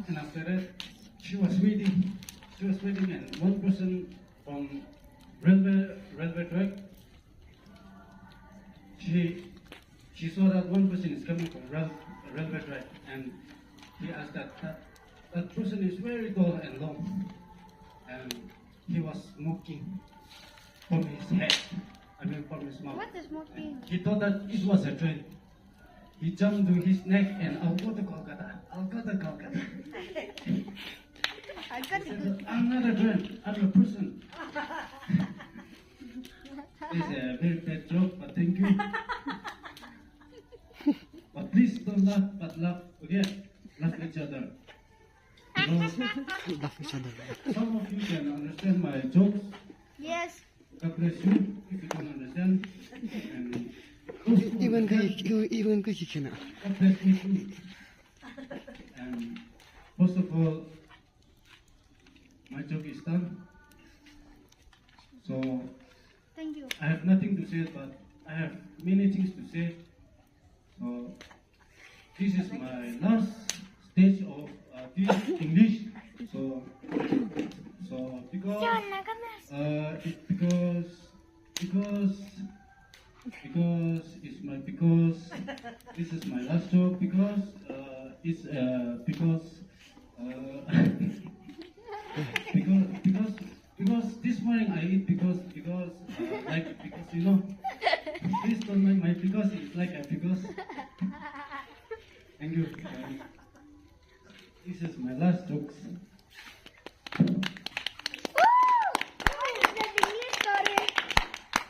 And after that, she was waiting. She was waiting, and one person from railway track, she saw that one person is coming from railway track, and he asked that person is very tall and long, and he was smoking from his head. I mean from his mouth. What is smoking? He thought that it was a train. He jumped to his neck and I'll go to Kolkata. I'll go to Kolkata. I got He it. said, I'm not a train. I'm a person. It's a very bad joke, but thank you. But please don't laugh, but laugh. Okay? Laugh each other. Because Laugh each other. some of you can understand my jokes. Yes. God bless you if you don't understand. And those who Even understand, even he cannot. God bless me too. And first of all, my joke is done. So Thank you. I have nothing to say, but I have many things to say. So this is my last stage of this English. So because because this is my last joke because it's because because this morning I eat because you know please don't mind my because it's like a because